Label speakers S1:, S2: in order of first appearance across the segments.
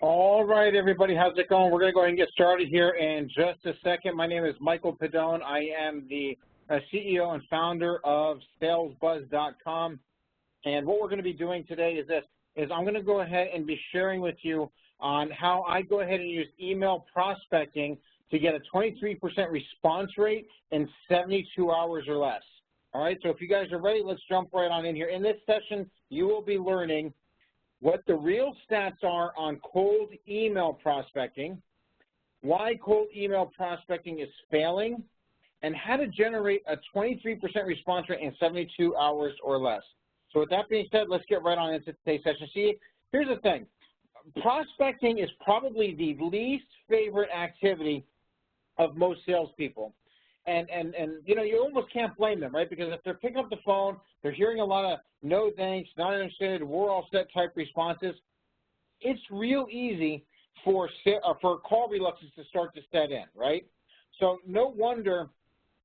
S1: All right, everybody, how's it going? We're going to go ahead and get started here in just a second. My name is Michael Pedone. I am the CEO and founder of SalesBuzz.com. And what we're going to be doing today is I'm going to go ahead and be sharing with you on how I go ahead and use email prospecting to get a 23% response rate in 72 hours or less. All right, so if you guys are ready, let's jump right on in here. In this session, you will be learning what the real stats are on cold email prospecting, why cold email prospecting is failing, and how to generate a 23% response rate in 72 hours or less. So with that being said, let's get right on into today's session. See, here's the thing. Prospecting is probably the least favorite activity of most salespeople. And you know, you almost can't blame them, right? Because if they're picking up the phone, they're hearing a lot of no thanks, not interested, we're all set type responses. It's real easy for call reluctance to start to set in, right? So no wonder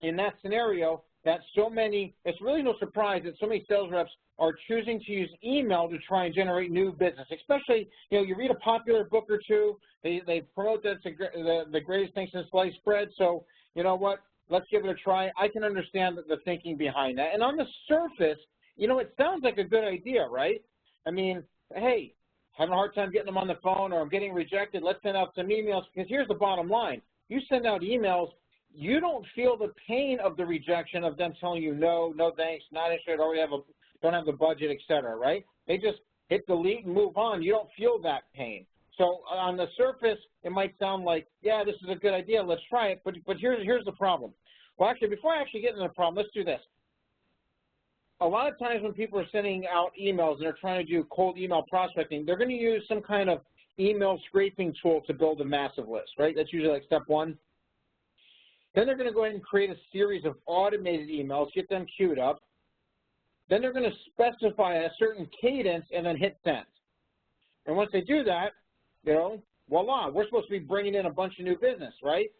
S1: in that scenario that it's really no surprise that so many sales reps are choosing to use email to try and generate new business. Especially, you know, you read a popular book or two, they promote that it's the greatest thing since sliced bread. So you know what? Let's give it a try. I can understand the thinking behind that. And on the surface, you know, it sounds like a good idea, right? I mean, hey, having a hard time getting them on the phone or I'm getting rejected, let's send out some emails. Because here's the bottom line. You send out emails, you don't feel the pain of the rejection of them telling you no, no thanks, not interested, already don't have the budget, et cetera, right? They just hit delete and move on. You don't feel that pain. So on the surface, it might sound like, yeah, this is a good idea, let's try it, but here's the problem. Well, actually, before I actually get into the problem, let's do this. A lot of times when people are sending out emails and they're trying to do cold email prospecting, they're going to use some kind of email scraping tool to build a massive list, right? That's usually like step one. Then they're going to go ahead and create a series of automated emails, get them queued up. Then they're going to specify a certain cadence and then hit send. And once they do that, you know, voila, we're supposed to be bringing in a bunch of new business, right?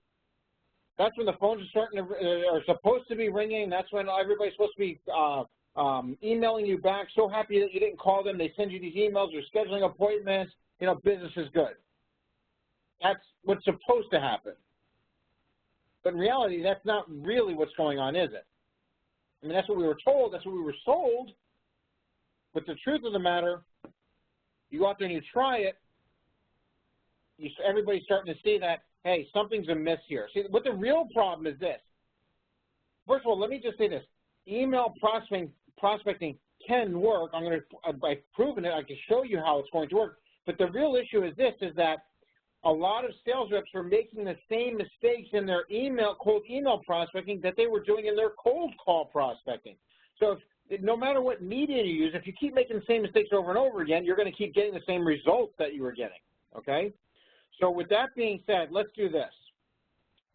S1: That's when the phones are supposed to be ringing. That's when everybody's supposed to be emailing you back. So happy that you didn't call them. They send you these emails. They're scheduling appointments. You know, business is good. That's what's supposed to happen. But in reality, that's not really what's going on, is it? I mean, that's what we were told. That's what we were sold. But the truth of the matter, you go out there and you try it, everybody's starting to see that, hey, something's amiss here. See, what the real problem is this. First of all, let me just say this. Email prospecting can work. I've proven it. I can show you how it's going to work. But the real issue is this, is that a lot of sales reps are making the same mistakes in their cold email prospecting that they were doing in their cold call prospecting. So no matter what media you use, if you keep making the same mistakes over and over again, you're going to keep getting the same results that you were getting, okay? So with that being said, let's do this.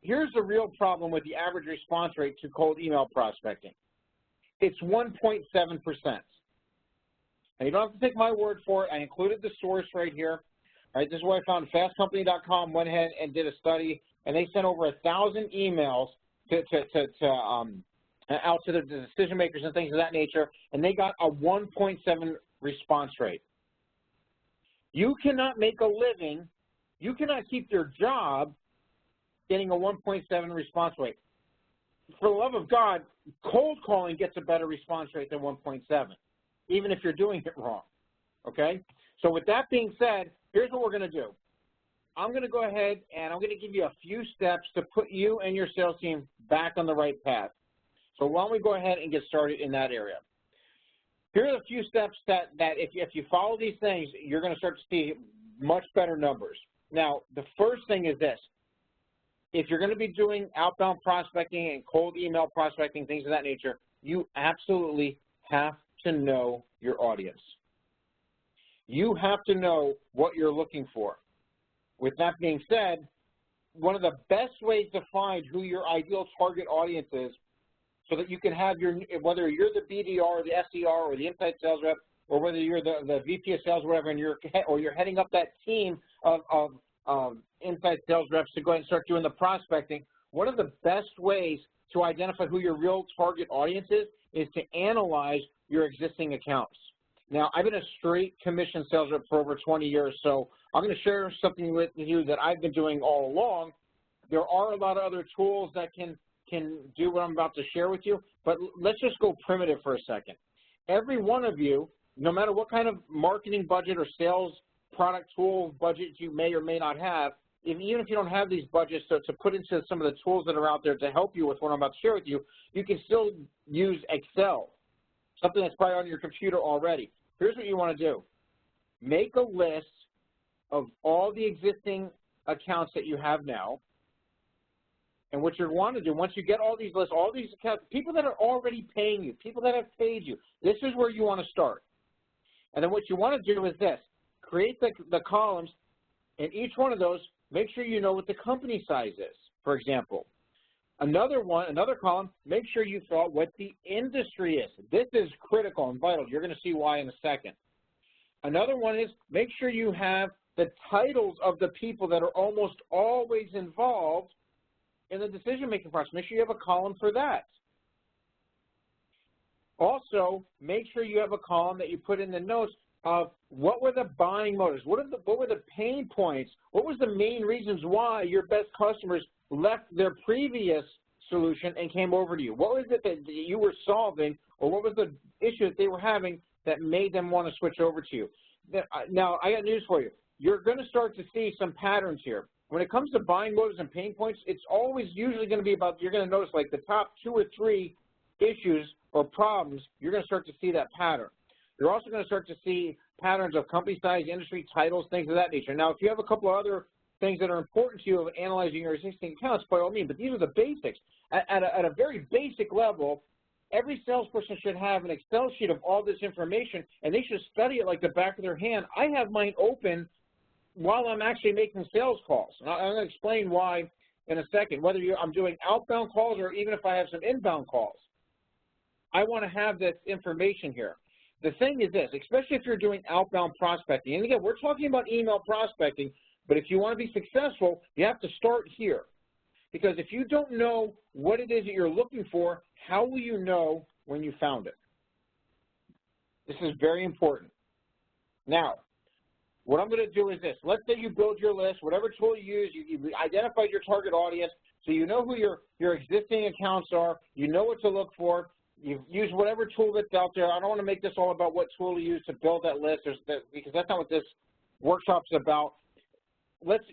S1: Here's the real problem with the average response rate to cold email prospecting. It's 1.7%. And you don't have to take my word for it. I included the source right here. All right, this is what I found. FastCompany.com went ahead and did a study, and they sent over 1,000 emails out to the decision makers and things of that nature, and they got a 1.7 response rate. You cannot make a living. You cannot keep your job getting a 1.7 response rate. For the love of God, cold calling gets a better response rate than 1.7, even if you're doing it wrong, okay? So with that being said, here's what we're going to do. I'm going to go ahead and I'm going to give you a few steps to put you and your sales team back on the right path. So why don't we go ahead and get started in that area. Here are the few steps that if you follow these things, you're going to start to see much better numbers. Now, the first thing is this. If you're going to be doing outbound prospecting and cold email prospecting, things of that nature, you absolutely have to know your audience. You have to know what you're looking for. With that being said, one of the best ways to find who your ideal target audience is so that you can have whether you're the BDR or the SDR or the inside sales rep or whether you're the VP of sales or whatever, and you're heading up that team of inside sales reps to go ahead and start doing the prospecting, one of the best ways to identify who your real target audience is to analyze your existing accounts. Now, I've been a straight commission sales rep for over 20 years, so I'm going to share something with you that I've been doing all along. There are a lot of other tools that can do what I'm about to share with you, but let's just go primitive for a second. Every one of you, no matter what kind of marketing budget or sales product tool budget you may or may not have, even if you don't have these budgets to put into some of the tools that are out there to help you with what I'm about to share with you, you can still use Excel, something that's probably on your computer already. Here's what you want to do. Make a list of all the existing accounts that you have now. And what you want to do, once you get all these lists, all these accounts, people that are already paying you, people that have paid you, this is where you want to start. And then what you want to do is this. Create the columns, and each one of those, make sure you know what the company size is, for example. Another column, make sure you fill out what the industry is. This is critical and vital. You're going to see why in a second. Another one is make sure you have the titles of the people that are almost always involved in the decision-making process. Make sure you have a column for that. Also, make sure you have a column that you put in the notes of what were the buying motives, what were the pain points, what was the main reasons why your best customers left their previous solution and came over to you. What was it that you were solving, or what was the issue that they were having that made them want to switch over to you? Now, I got news for you. You're going to start to see some patterns here. When it comes to buying motives and pain points, it's always usually going to be about, you're going to notice like the top 2 or 3 issues or problems, you're going to start to see that pattern. You're also going to start to see patterns of company size, industry, titles, things of that nature. Now, if you have a couple of other things that are important to you of analyzing your existing accounts, by all means, but these are the basics. At a very basic level, every salesperson should have an Excel sheet of all this information, and they should study it like the back of their hand. I have mine open while I'm actually making sales calls. And I'm going to explain why in a second, whether I'm doing outbound calls or even if I have some inbound calls. I want to have this information here. The thing is this, especially if you're doing outbound prospecting, and again, we're talking about email prospecting, but if you want to be successful, you have to start here. Because if you don't know what it is that you're looking for, how will you know when you found it? This is very important. Now, what I'm going to do is this. Let's say you build your list, whatever tool you use, you identified your target audience, so you know who your existing accounts are, you know what to look for, you've used whatever tool that's out there. I don't want to make this all about what tool to use to build that list, because that's not what this workshop's about.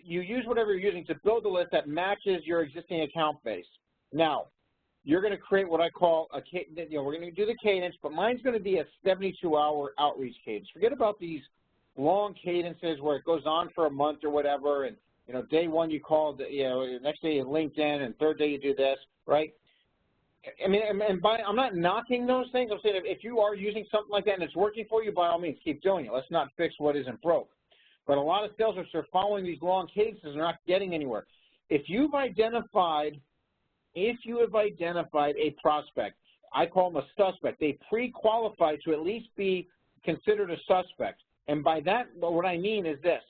S1: You use whatever you're using to build a list that matches your existing account base. Now, you're going to create what I call we're going to do the cadence, but mine's going to be a 72-hour outreach cadence. Forget about these long cadences where it goes on for a month or whatever, and day one you call, next day you LinkedIn, and third day you do this, right? I mean, I'm not knocking those things. I'm saying if you are using something like that and it's working for you, by all means, keep doing it. Let's not fix what isn't broke. But a lot of sales reps are following these long cadences and not getting anywhere. If you've identified a prospect, I call them a suspect. They pre-qualify to at least be considered a suspect. And by that, what I mean is this.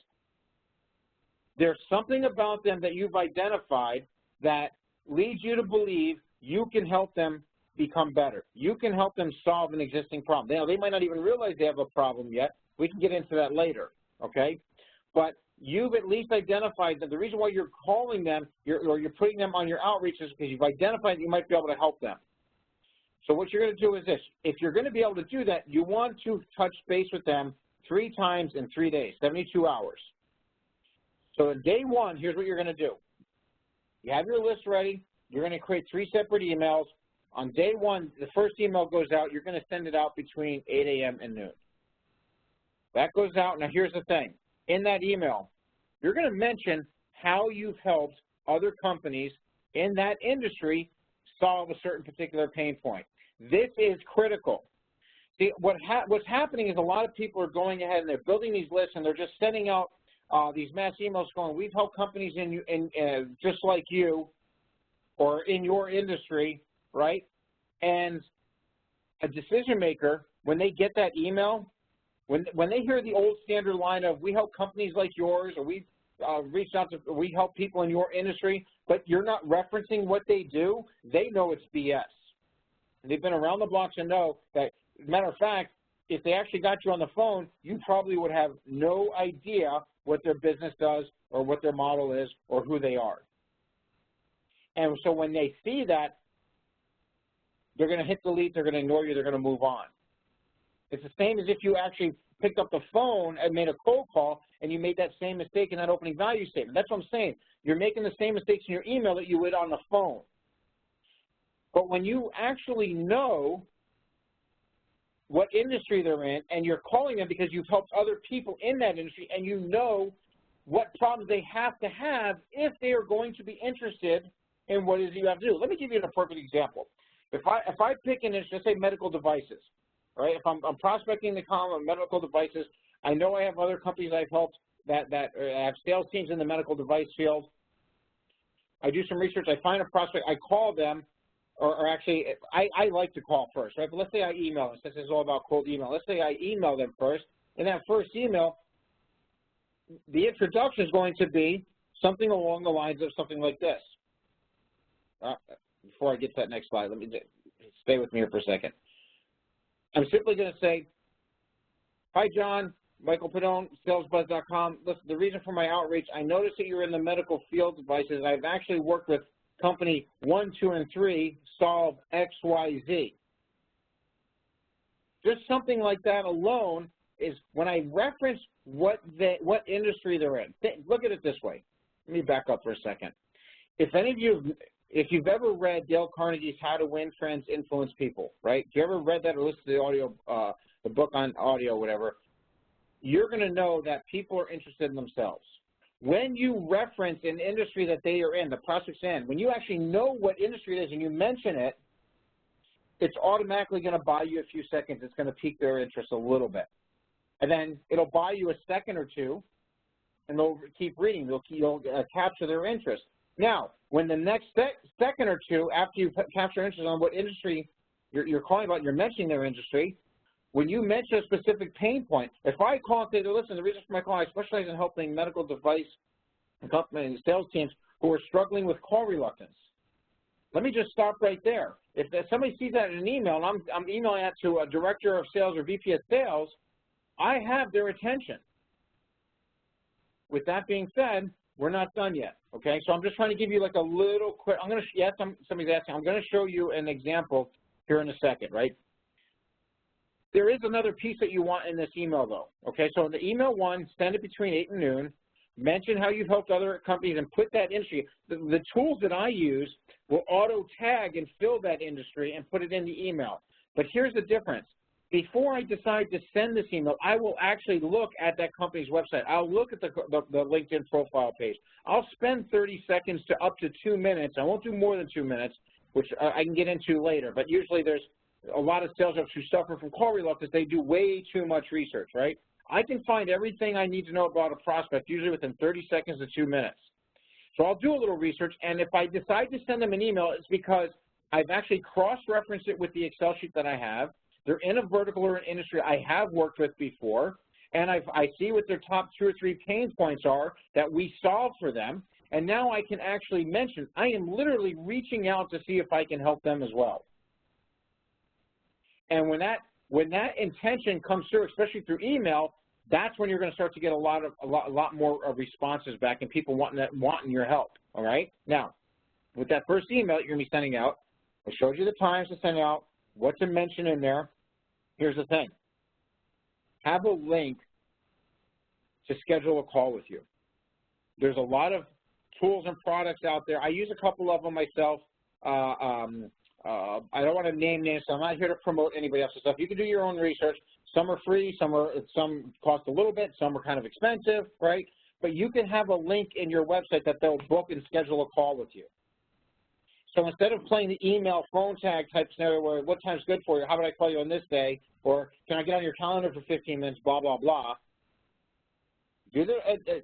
S1: There's something about them that you've identified that leads you to believe you can help them become better. You can help them solve an existing problem. Now, they might not even realize they have a problem yet. We can get into that later, okay? But you've at least identified that the reason why you're calling them or you're putting them on your outreach is because you've identified that you might be able to help them. So what you're going to do is this. If you're going to be able to do that, you want to touch base with them 3 times in 3 days, 72 hours. So on day one, here's what you're going to do. You have your list ready. You're going to create 3 separate emails. On day one, the first email goes out. You're going to send it out between 8 a.m. and noon. That goes out. Now, here's the thing. In that email, you're going to mention how you've helped other companies in that industry solve a certain particular pain point. This is critical. See, what's happening is a lot of people are going ahead and they're building these lists and they're just sending out these mass emails going, we've helped companies just like you or in your industry, right? And a decision maker, when they get that email, when they hear the old standard line of we help companies like yours or we help people in your industry, but you're not referencing what they do, they know it's BS. And they've been around the block to know that, as a matter of fact, if they actually got you on the phone, you probably would have no idea what their business does or what their model is or who they are. And so when they see that, they're going to hit delete, they're going to ignore you, they're going to move on. It's the same as if you actually picked up the phone and made a cold call and you made that same mistake in that opening value statement. That's what I'm saying. You're making the same mistakes in your email that you would on the phone. But when you actually know what industry they're in and you're calling them because you've helped other people in that industry and you know what problems they have to have if they are going to be interested in what it is you have to do. Let me give you a perfect example. If I pick an industry, let's say medical devices, right? If I'm prospecting the column of medical devices, I know I have other companies I've helped that have sales teams in the medical device field. I do some research. I find a prospect. I call them, or actually, I like to call first, right? But let's say I email them, since it's all about cold email. Let's say I email them first. In that first email, the introduction is going to be something along the lines of something like this. Before I get to that next slide, let me stay with me here for a second. I'm simply going to say, hi, John, Michael Pedone, SalesBuzz.com. Listen, the reason for my outreach, I noticed that you're in the medical field devices. I've actually worked with company 1, 2, and 3, solve XYZ. Just something like that alone is when I reference what industry they're in. Look at it this way. Let me back up for a second. If you've ever read Dale Carnegie's How to Win Friends, Influence People, right? If you ever read that or listened to the audio, the book on audio, whatever, you're going to know that people are interested in themselves. When you reference an industry that they are in, the prospect's in, when you actually know what industry it is and you mention it, it's automatically going to buy you a few seconds. It's going to pique their interest a little bit. And then it'll buy you a second or two, and they'll keep reading. You'll capture their interest. Now, when the next second or two, after you capture interest on what industry you're calling about, you're mentioning their industry, when you mention a specific pain point, if I call and say, listen, the reason for my call, I specialize in helping medical device company sales teams who are struggling with call reluctance. Let me just stop right there. If somebody sees that in an email, and I'm emailing that to a director of sales or VP of sales, I have their attention. With that being said, we're not done yet, okay? So I'm just trying to give you like a little quick, somebody's asking, I'm going to show you an example here in a second, right? There is another piece that you want in this email though, okay? So in the email one, send it between 8 and noon, mention how you've helped other companies and put that industry. The tools that I use will auto tag and fill that industry and put it in the email. But here's the difference. Before I decide to send this email, I will actually look at that company's website. I'll look at the LinkedIn profile page. I'll spend 30 seconds to up to 2 minutes. I won't do more than 2 minutes, which I can get into later. But usually there's a lot of sales reps who suffer from call reluctance. They do way too much research, right? I can find everything I need to know about a prospect usually within 30 seconds to 2 minutes. So I'll do a little research, and if I decide to send them an email, it's because I've actually cross-referenced it with the Excel sheet that I have. They're in a vertical or an industry I have worked with before, and I see what their top 2 or 3 pain points are that we solve for them, and now I can actually mention, I am literally reaching out to see if I can help them as well. And when that intention comes through, especially through email, that's when you're going to start to get a lot more responses back and people wanting your help, all right? Now, with that first email that you're going to be sending out, I showed you the times to send out, what to mention in there. Here's the thing. Have a link to schedule a call with you. There's a lot of tools and products out there. I use a couple of them myself. I don't want to name names, so I'm not here to promote anybody else's stuff. You can do your own research. Some are free, some cost a little bit, some are kind of expensive, right? But you can have a link in your website that they'll book and schedule a call with you. So instead of playing the email phone tag type scenario where what time's good for you, how about I call you on this day, or can I get on your calendar for 15 minutes, blah, blah, blah.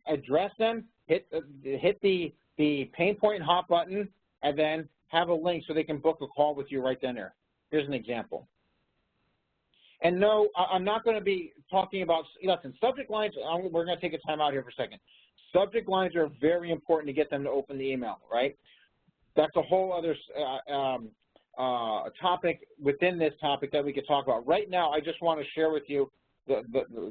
S1: Address them, hit the pain point hot button, and then have a link so they can book a call with you right then and there. Here's an example. And no, I'm not going to be talking about, listen, subject lines, we're going to take a time out here for a second. Subject lines are very important to get them to open the email, right? That's a whole other topic within this topic that we could talk about. Right now, I just want to share with you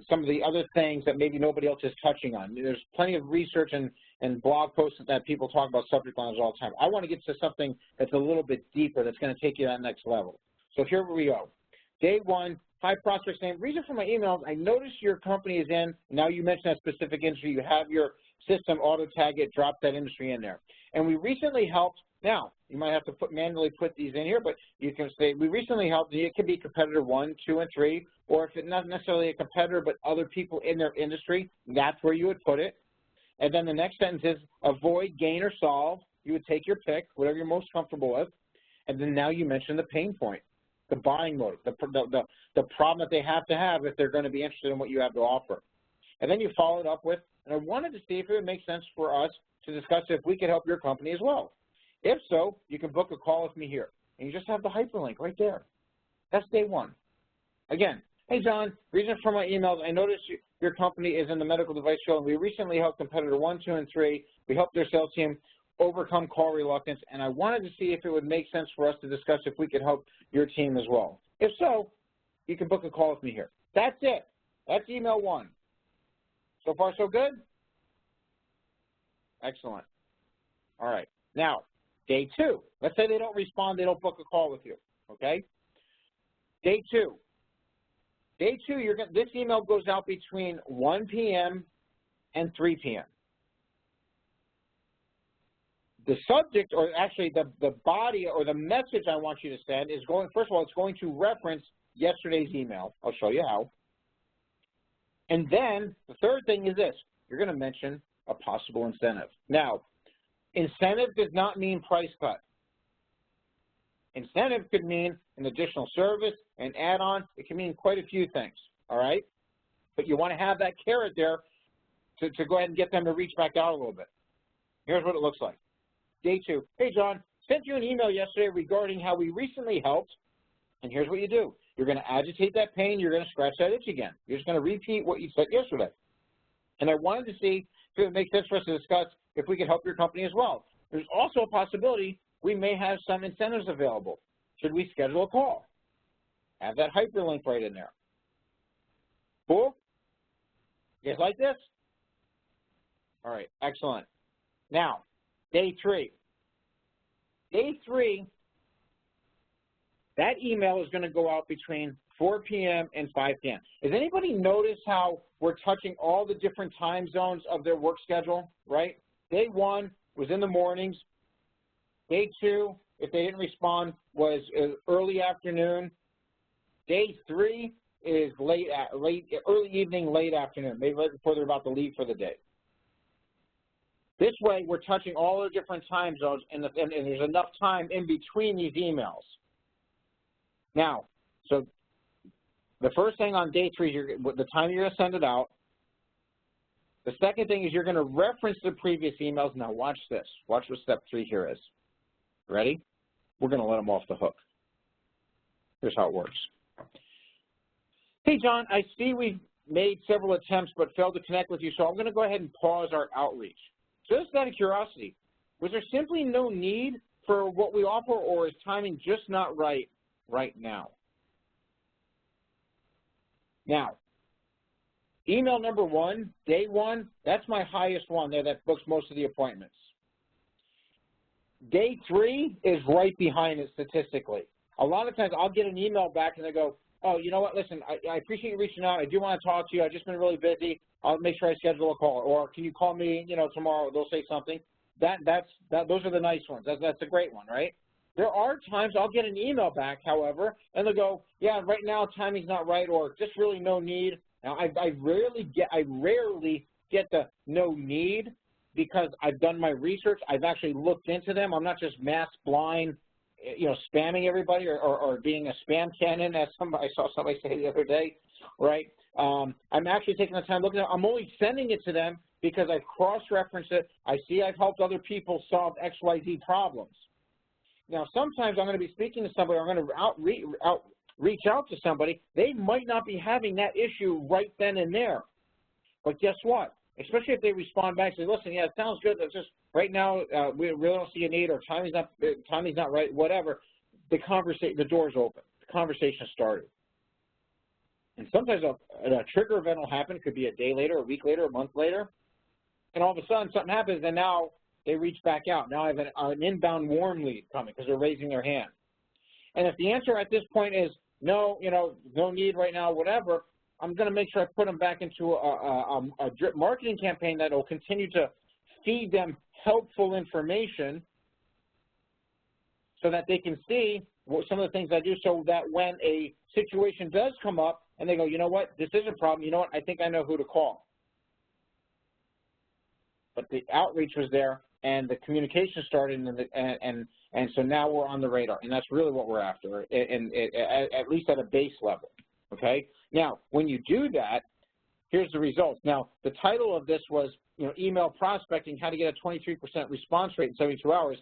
S1: some of the other things that maybe nobody else is touching on. There's plenty of research and blog posts that people talk about subject lines all the time. I want to get to something that's a little bit deeper that's going to take you to that next level. So here we go. Day one, hi prospect's name. Reason for my emails, I noticed your company is in, now you mentioned that specific industry, you have your system auto-tag it, drop that industry in there. And we recently helped, now, you might have to manually put these in here, but you can say, we recently helped, it could be competitor 1, 2, and 3, or if it's not necessarily a competitor, but other people in their industry, that's where you would put it. And then the next sentence is avoid, gain, or solve. You would take your pick, whatever you're most comfortable with. And then now you mention the pain point, the buying motive, the problem that they have to have if they're going to be interested in what you have to offer. And then you follow it up with, and I wanted to see if it would make sense for us to discuss if we could help your company as well. If so, you can book a call with me here. And you just have the hyperlink right there. That's day one. Again, hey, John, reason for my emails, I noticed your company is in the medical device field, and we recently helped competitor 1, 2, and 3. We helped their sales team overcome call reluctance, and I wanted to see if it would make sense for us to discuss if we could help your team as well. If so, you can book a call with me here. That's it. That's email one. So far, so good? Excellent. All right. Now, day two. Let's say they don't respond, they don't book a call with you, okay? Day two. Day two, this email goes out between 1 p.m. and 3 p.m. The subject, or actually the body or the message I want you to send is going, first of all, it's going to reference yesterday's email. I'll show you how. And then the third thing is this. You're going to mention a possible incentive. Now, incentive does not mean price cut. Incentive could mean an additional service, an add-on. It can mean quite a few things, all right? But you want to have that carrot there to go ahead and get them to reach back out a little bit. Here's what it looks like. Day two, hey, John, sent you an email yesterday regarding how we recently helped, and here's what you do. You're going to agitate that pain. You're going to scratch that itch again. You're just going to repeat what you said yesterday. And I wanted to see if it would make sense for us to discuss if we could help your company as well. There's also a possibility we may have some incentives available. Should we schedule a call? Have that hyperlink right in there. Cool? You guys like this? All right, excellent. Now, day three. Day three, that email is going to go out between 4 p.m. and 5 p.m. Does anybody notice how we're touching all the different time zones of their work schedule, right? Day one was in the mornings. Day two, if they didn't respond, was early afternoon. Day three is early evening, late afternoon, maybe right before they're about to leave for the day. This way, we're touching all the different time zones, and there's enough time in between these emails. Now, so the first thing on day three is the time you're going to send it out. The second thing is you're going to reference the previous emails. Now, watch this. Watch what step 3 here is. Ready? We're going to let them off the hook. Here's how it works. Hey, John, I see we've made several attempts but failed to connect with you, so I'm going to go ahead and pause our outreach. Just out of curiosity, was there simply no need for what we offer, or is timing just not right now? Now, email number one, day one, that's my highest one there that books most of the appointments. Day three is right behind it statistically. A lot of times I'll get an email back and they go, oh, you know what, listen, I appreciate you reaching out. I do want to talk to you. I've just been really busy. I'll make sure I schedule a call. Or can you call me, tomorrow? They'll say something. Those are the nice ones. That's a great one, right? There are times I'll get an email back, however, and they'll go, yeah, right now timing's not right, or just really no need. Now, I rarely get the no need because I've done my research. I've actually looked into them. I'm not just mass blind, spamming everybody or being a spam cannon, as I saw somebody say the other day, right? I'm actually taking the time looking at it. I'm only sending it to them because I've cross-referenced it. I see I've helped other people solve XYZ problems. Now, sometimes I'm going to be speaking to somebody, I'm going to reach out to somebody. They might not be having that issue right then and there. But guess what? Especially if they respond back and say, listen, yeah, it sounds good. It's just right now we really don't see a need, or timing's not right, whatever. the door's open. The conversation started. And sometimes a trigger event will happen. It could be a day later, a week later, a month later. And all of a sudden something happens, and now they reach back out. Now I have an inbound warm lead coming because they're raising their hand. And if the answer at this point is no, no need right now, whatever, I'm going to make sure I put them back into a drip marketing campaign that will continue to feed them helpful information so that they can see some of the things I do, so that when a situation does come up and they go, you know what, this is a problem, you know what, I think I know who to call. But the outreach was there and the communication started, and so now we're on the radar, and that's really what we're after, at least at a base level, okay? Now, when you do that, here's the results. Now, the title of this was, email prospecting, how to get a 23% response rate in 72 hours.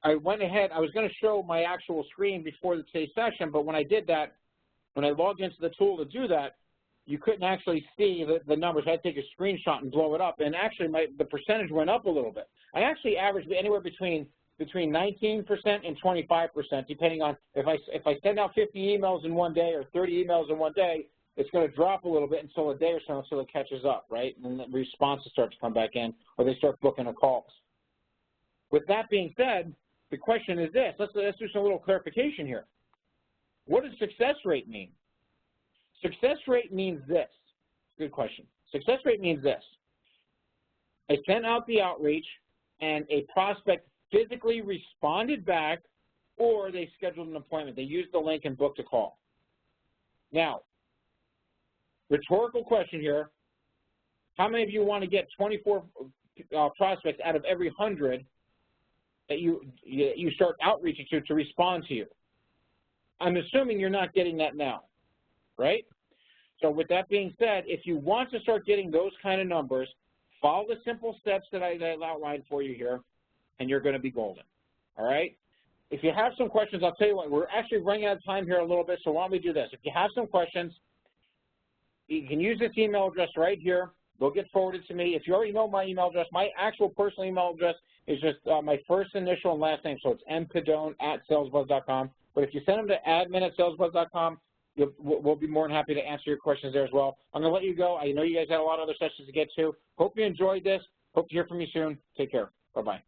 S1: I went ahead, I was going to show my actual screen before today's session, but when I did that, when I logged into the tool to do that, you couldn't actually see the numbers. I had to take a screenshot and blow it up, and actually the percentage went up a little bit. I actually averaged anywhere between 19% and 25%, depending on if I send out 50 emails in one day or 30 emails in one day, it's going to drop a little bit until a day or so until it catches up, right? And the responses start to come back in, or they start booking the calls. With that being said, the question is this. Let's do some little clarification here. What does success rate mean? Success rate means this. Good question. Success rate means this. I sent out the outreach, and a prospect physically responded back, or they scheduled an appointment. They used the link and booked a call. Now, rhetorical question here. How many of you want to get 24 prospects out of every 100 that you start outreaching to respond to you? I'm assuming you're not getting that now, right? So with that being said, if you want to start getting those kind of numbers, follow the simple steps that I outlined for you here, and you're going to be golden, all right? If you have some questions, I'll tell you what, we're actually running out of time here a little bit, so why don't we do this? If you have some questions, you can use this email address right here. They'll get forwarded to me. If you already know my email address, my actual personal email address is just my first initial and last name, so it's mpedone@salesbuzz.com. But if you send them to admin@salesbuzz.com, we'll be more than happy to answer your questions there as well. I'm going to let you go. I know you guys had a lot of other sessions to get to. Hope you enjoyed this. Hope to hear from you soon. Take care. Bye-bye.